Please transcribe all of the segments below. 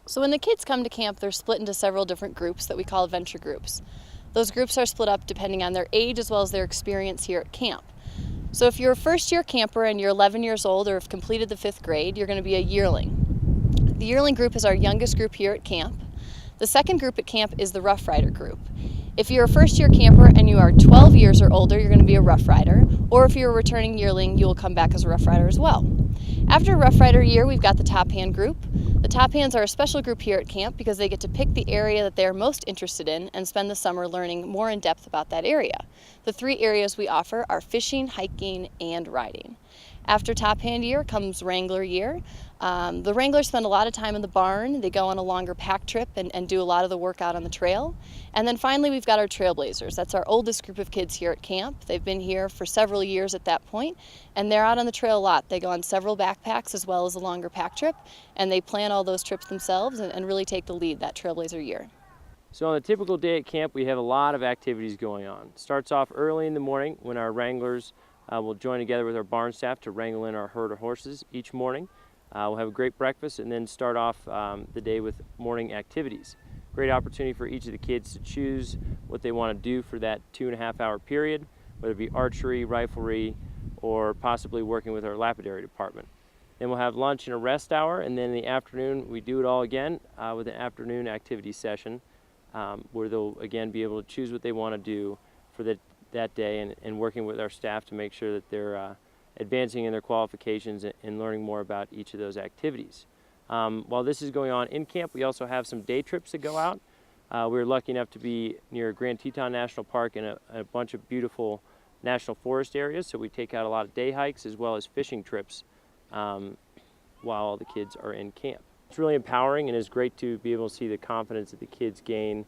So when the kids come to camp, they're split into several different groups that we call adventure groups. Those groups are split up depending on their age as well as their experience here at camp. So if you're a first-year camper and you're 11 years old or have completed the 5th grade, you're going to be a yearling. The yearling group is our youngest group here at camp. The second group at camp is the Rough Rider group. If you're a first-year camper and you are 12 years or older, you're going to be a Rough Rider, or if you're a returning yearling, you will come back as a Rough Rider as well. After Rough Rider year, we've got the Top Hand group. The Top Hands are a special group here at camp because they get to pick the area that they're most interested in and spend the summer learning more in depth about that area. The 3 areas we offer are fishing, hiking, and riding. After Top Hand year comes Wrangler year. The Wranglers spend a lot of time in the barn. They go on a longer pack trip and do a lot of the work out on the trail. And then finally we've got our Trailblazers. That's our oldest group of kids here at camp. They've been here for several years at that point, and they're out on the trail a lot. They go on several backpacks as well as a longer pack trip, and they plan all those trips themselves and really take the lead that Trailblazer year. So on a typical day at camp, we have a lot of activities going on. Starts off early in the morning when our wranglers will join together with our barn staff to wrangle in our herd of horses each morning. We'll have a great breakfast and then start off the day with morning activities. Great opportunity for each of the kids to choose what they want to do for that 2.5-hour period, whether it be archery, riflery, or possibly working with our lapidary department. Then we'll have lunch and a rest hour, and then in the afternoon we do it all again with an afternoon activity session where they'll again be able to choose what they want to do for that day and working with our staff to make sure that they're advancing in their qualifications and learning more about each of those activities. While this is going on in camp, we also have some day trips that go out. We're lucky enough to be near Grand Teton National Park and a bunch of beautiful national forest areas, so we take out a lot of day hikes as well as fishing trips while all the kids are in camp. It's really empowering, and it's great to be able to see the confidence that the kids gain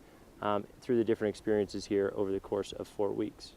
through the different experiences here over the course of 4 weeks.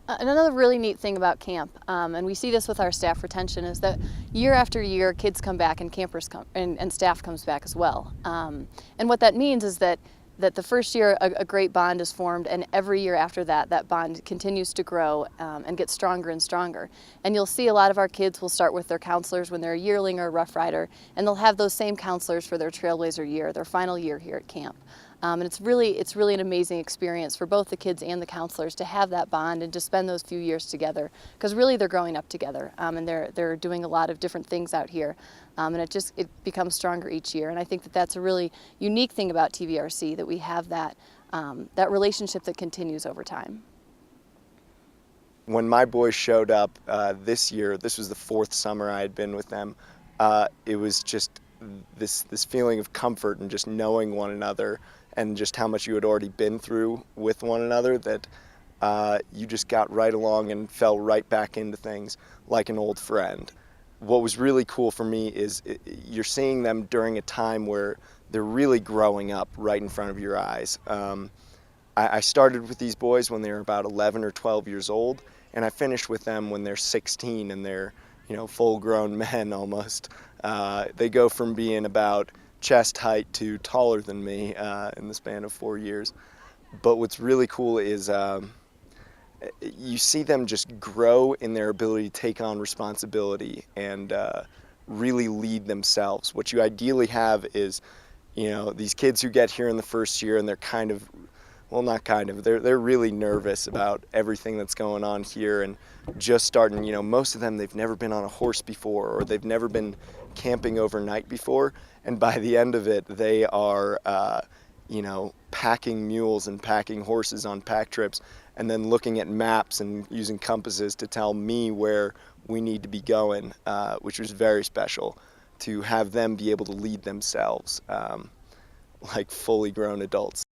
Another really neat thing about camp, and we see this with our staff retention, is that year after year kids come back and campers come and staff comes back as well. And what that means is that the first year a great bond is formed, and every year after that, that bond continues to grow and gets stronger and stronger. And you'll see a lot of our kids will start with their counselors when they're a yearling or a Rough Rider, and they'll have those same counselors for their Trailblazer year, their final year here at camp. And it's really an amazing experience for both the kids and the counselors to have that bond and to spend those few years together, because really they're growing up together and they're doing a lot of different things out here, and it becomes stronger each year. And I think that that's a really unique thing about TVRC, that we have that relationship that continues over time. When my boys showed up this year, this was the 4th summer I had been with them, it was just this feeling of comfort and just knowing one another and just how much you had already been through with one another, that you just got right along and fell right back into things like an old friend. What was really cool for me is you're seeing them during a time where they're really growing up right in front of your eyes. I started with these boys when they were about 11 or 12 years old, and I finished with them when they're 16 and they're, full-grown men almost. They go from being about chest height to taller than me in the span of 4 years. But what's really cool is you see them just grow in their ability to take on responsibility and really lead themselves. What you ideally have is, these kids who get here in the first year and they're they're really nervous about everything that's going on here and just starting, most of them, they've never been on a horse before, or they've never been camping overnight before, and by the end of it, they are, packing mules and packing horses on pack trips, and then looking at maps and using compasses to tell me where we need to be going, which was very special to have them be able to lead themselves like fully grown adults.